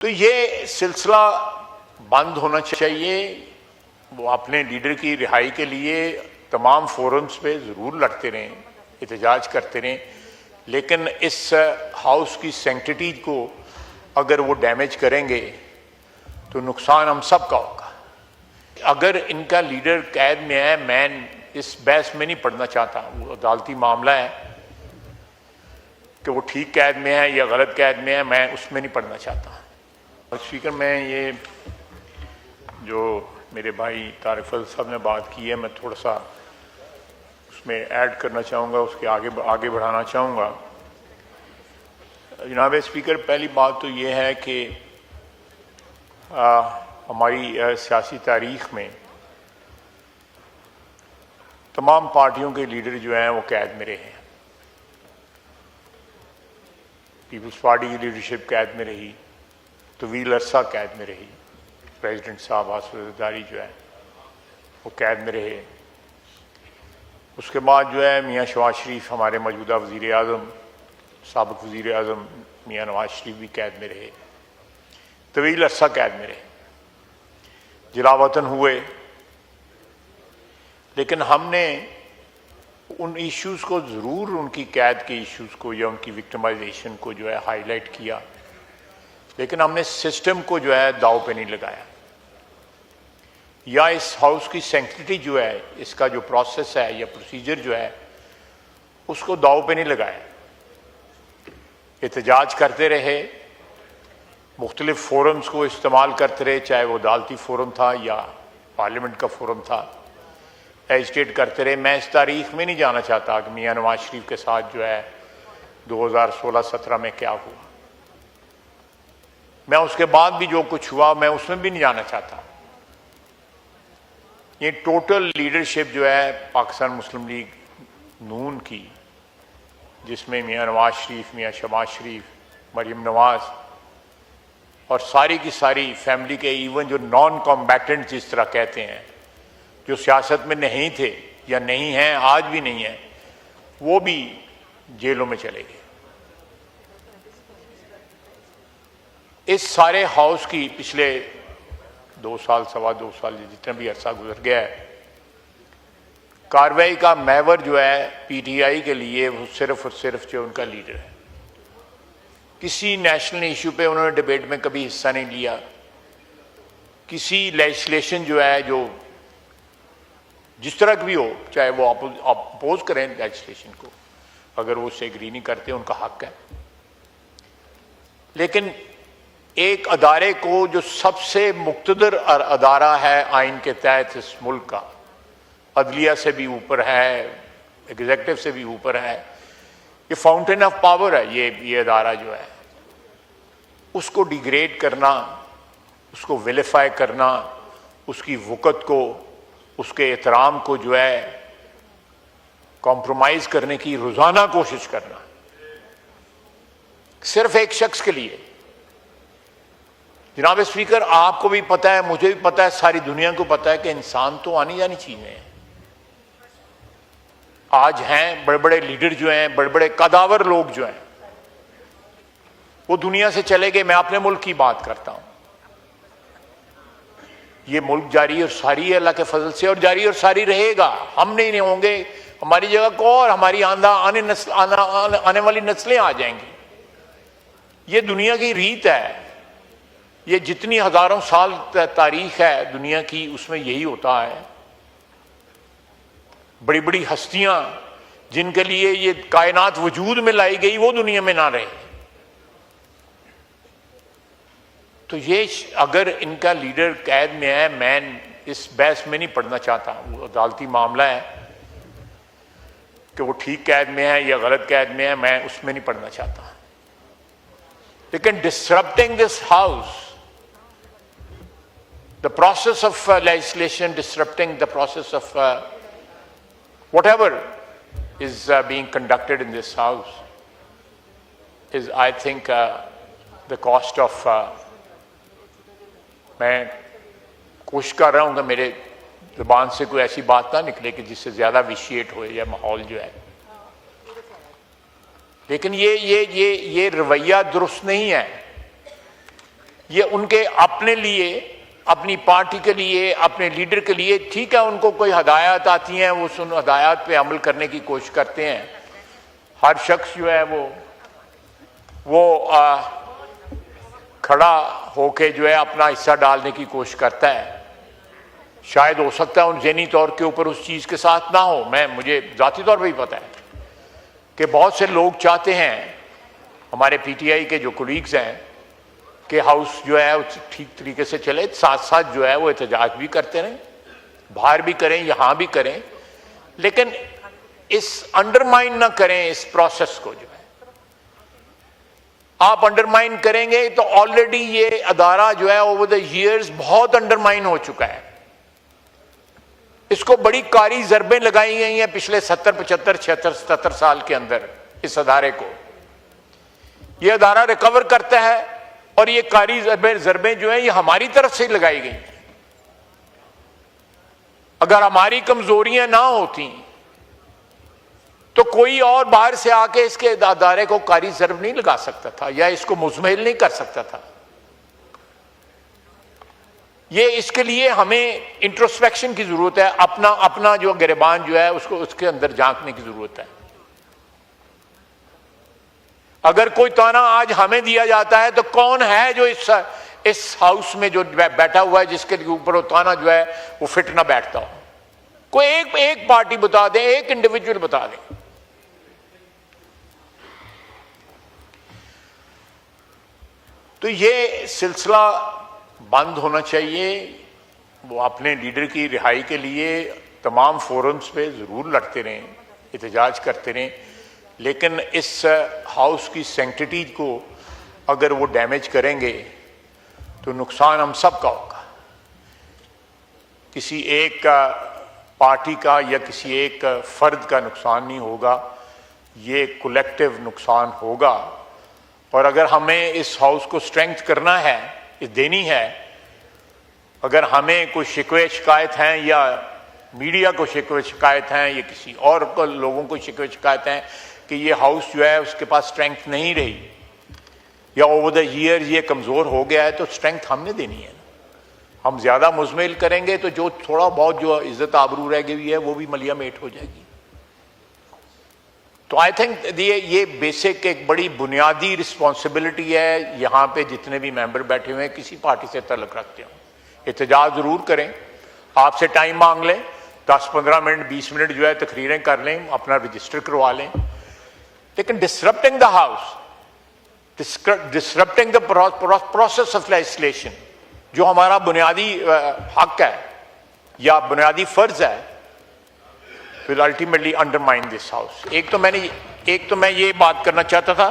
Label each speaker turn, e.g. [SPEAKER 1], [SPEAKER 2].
[SPEAKER 1] तो ये सिलसिला बंद होना चाहिए। वो अपने लीडर की रिहाई के लिए तमाम फोरम्स पे ज़रूर लड़ते रहें, एहतजाज करते रहें, लेकिन इस हाउस की सैंक्टिटी को अगर वो डैमेज करेंगे तो नुकसान हम सब का होगा। अगर इनका लीडर कैद में है, मैं इस बहस में नहीं पढ़ना चाहता, वो अदालती मामला है कि वो ठीक कैद में है या गलत कैद में है, मैं उसमें नहीं पढ़ना चाहता। और स्पीकर, मैं ये जो मेरे भाई तारिक फजल साहब ने बात की है, मैं थोड़ा सा उसमें ऐड करना चाहूँगा, उसके आगे बढ़ाना चाहूँगा। जनाब स्पीकर, पहली बात तो ये है कि हमारी सियासी तारीख में तमाम पार्टियों के लीडर जो हैं वो कैद में रहे हैं। पीपल्स पार्टी की लीडरशिप कैद में रही, तवील अरसा कैद में रही, प्रेसिडेंट साहब आसिफ ज़रदारी जो है वो कैद में रहे। उसके बाद जो है मियाँ शहबाज शरीफ, हमारे मौजूदा वज़ीर आज़म, साबिक़ वज़ीर आज़म मियाँ नवाज शरीफ भी कैद में रहे, तवील अरसा कैद में रहे, जलावतन हुए। लेकिन हमने उन इश्यूज़ को ज़रूर, उनकी कैद के इश्यूज़ को या उनकी विक्टिमाइजेशन को जो है हाईलाइट किया, लेकिन हमने सिस्टम को जो है दाव पे नहीं लगाया, या इस हाउस की सैंक्टिटी जो है, इसका जो प्रोसेस है या प्रोसीजर जो है, उसको दाव पे नहीं लगाया। एहतजाज करते रहे, मुख्तलिफ फोरम्स को इस्तेमाल करते रहे, चाहे वो अदालती फोरम था या पार्लियामेंट का फोरम था, एजिटेट करते रहे। मैं इस तारीख में नहीं जाना चाहता कि मियाँ नवाज शरीफ के साथ जो है 2016-17 में क्या हुआ, मैं उसके बाद भी जो कुछ हुआ मैं उसमें भी नहीं जाना चाहता। ये टोटल लीडरशिप जो है पाकिस्तान मुस्लिम लीग नून की, जिसमें मियाँ नवाज शरीफ, मियाँ शहबाज शरीफ, मरीम नवाज और सारी की सारी फैमिली के, इवन जो नॉन कॉम्बैटेंट जिस तरह कहते हैं, जो सियासत में नहीं थे या नहीं हैं, आज भी नहीं है, वो भी जेलों में चले गए। इस सारे हाउस की पिछले 2 साल, सवा 2 साल, जितना भी अरसा गुजर गया है, कार्रवाई का महवर जो है पीटीआई के लिए वो सिर्फ और सिर्फ जो उनका लीडर है। किसी नेशनल इशू पे उन्होंने डिबेट में कभी हिस्सा नहीं लिया। किसी लेजिस्लेशन जो है, जो जिस तरह की भी हो, चाहे वो अपोज करें लेजिस्लेशन को, अगर वो उससे एग्री नहीं करते उनका हक है, लेकिन एक अदारे को जो सबसे मुक्तदर अदारा है आइन के तहत इस मुल्क का, अदलिया से भी ऊपर है, एग्जीक्यूटिव से भी ऊपर है, ये फाउंटेन ऑफ पावर है, ये अदारा जो है, उसको डिग्रेड करना, उसको विलिफाई करना, उसकी वक़्त को, उसके एहतराम को जो है कॉम्प्रोमाइज़ करने की रोज़ाना कोशिश करना, सिर्फ एक शख्स के लिए। जनाब स्पीकर, आपको भी पता है, मुझे भी पता है, सारी दुनिया को पता है कि इंसान तो आनी जानी चीजें हैं। आज हैं बड़े बड़े लीडर जो हैं, बड़े बड़े कदावर लोग जो हैं, वो दुनिया से चले गए। मैं अपने मुल्क की बात करता हूं। ये मुल्क जारी और सारी है अल्लाह के फजल से, और जारी और सारी रहेगा। हम नहीं होंगे, हमारी जगह को और हमारी आने वाली नस्लें आ जाएंगी। ये दुनिया की रीत है। ये जितनी हजारों साल तारीख है दुनिया की, उसमें यही होता है। बड़ी बड़ी हस्तियां जिनके लिए ये कायनात वजूद में लाई गई, वो दुनिया में ना रहे। तो ये अगर इनका लीडर कैद में है, मैं इस बहस में नहीं पढ़ना चाहता, वो अदालती मामला है कि वो ठीक कैद में है या गलत कैद में है, मैं उसमें नहीं पढ़ना चाहता। लेकिन disrupting this house, the process of legislation, disrupting the process of whatever is being conducted in this house is, I think, the cost of मैं कोशिश कर रहा हूँ कि मेरे ज़ुबान से कोई ऐसी बात ना निकले कि जिससे ज़्यादा विशिएट हो या माहौल जो है, लेकिन ये रवैया दुरुस्त नहीं है। ये उनके अपने लिए, अपनी पार्टी के लिए, अपने लीडर के लिए ठीक है, उनको कोई हदायत आती हैं, वो उन हदायत पे अमल करने की कोशिश करते हैं। हर शख्स जो है वो खड़ा होके जो है अपना हिस्सा डालने की कोशिश करता है। शायद हो सकता है उन ज़हनी तौर के ऊपर उस चीज़ के साथ ना हो, मुझे ज़ाती तौर पर ही पता है कि बहुत से लोग चाहते हैं, हमारे पीटीआई के जो कोलीग्स हैं, कि हाउस जो है ठीक तरीके से चले, साथ साथ जो है वो एहतजाज भी करते रहें, बाहर भी करें, यहाँ भी करें, लेकिन इस अंडरमाइन ना करें इस प्रोसेस को। जो है आप अंडरमाइन करेंगे तो ऑलरेडी ये अदारा जो है ओवर द ईयर्स बहुत अंडरमाइन हो चुका है। इसको बड़ी कारी ज़रबें लगाई गई हैं पिछले 70, 75, 76, 77 साल के अंदर। इस अदारे को ये अदारा रिकवर करता है और ये कारी ज़रबें जो है ये हमारी तरफ से लगाई गई। अगर हमारी कमजोरियां ना होती तो कोई और बाहर से आके इसके अदारे को कारी ज़रब नहीं लगा सकता था या इसको मुज़म्मिल नहीं कर सकता था। ये इसके लिए हमें इंट्रोस्पेक्शन की जरूरत है, अपना जो गिरबान जो है उसको उसके अंदर झांकने की जरूरत है। अगर कोई ताना आज हमें दिया जाता है तो कौन है जो इस हाउस में जो बैठा हुआ है जिसके ऊपर वो ताना जो है वो फिट ना बैठता हो? कोई एक पार्टी बता दें, एक इंडिविजुअल बता दें। तो ये सिलसिला बंद होना चाहिए। वो अपने लीडर की रिहाई के लिए तमाम फोरम्स पे ज़रूर लड़ते रहें, एहतजाज करते रहें, लेकिन इस हाउस की सैंक्टिटी को अगर वो डैमेज करेंगे तो नुकसान हम सब का होगा। किसी एक पार्टी का या किसी एक फ़र्द का नुकसान नहीं होगा, ये कलेक्टिव नुकसान होगा। और अगर हमें इस हाउस को स्ट्रेंथ करना है, देनी है, अगर हमें कोई शिकवे शिकायत हैं या मीडिया को शिकवे शिकायत हैं या किसी और को लोगों को शिकवे शिकायत हैं कि ये हाउस जो है उसके पास स्ट्रेंथ नहीं रही या ओवर द ईयर ये कमज़ोर हो गया है, तो स्ट्रेंथ हमने देनी है। हम ज़्यादा मुज़म्मिल करेंगे तो जो थोड़ा बहुत जो इज़्ज़त आबरू रह गई है वो भी मलिया मेट हो जाएगी। तो आई थिंक ये बेसिक एक बड़ी बुनियादी रिस्पॉन्सिबिलिटी है। यहाँ पे जितने भी मेंबर बैठे हुए हैं किसी पार्टी से तल्लुक़ रखते हो, एहतजाज ज़रूर करें, आपसे टाइम मांग लें, 10-15 मिनट 20 मिनट जो है तकरीरें कर लें, अपना रजिस्टर करवा लें, लेकिन disrupting the house, disrupting the process of legislation, जो हमारा बुनियादी हक है या बुनियादी फ़र्ज़ है, will ultimately undermine this house। एक तो मैं ये बात करना चाहता था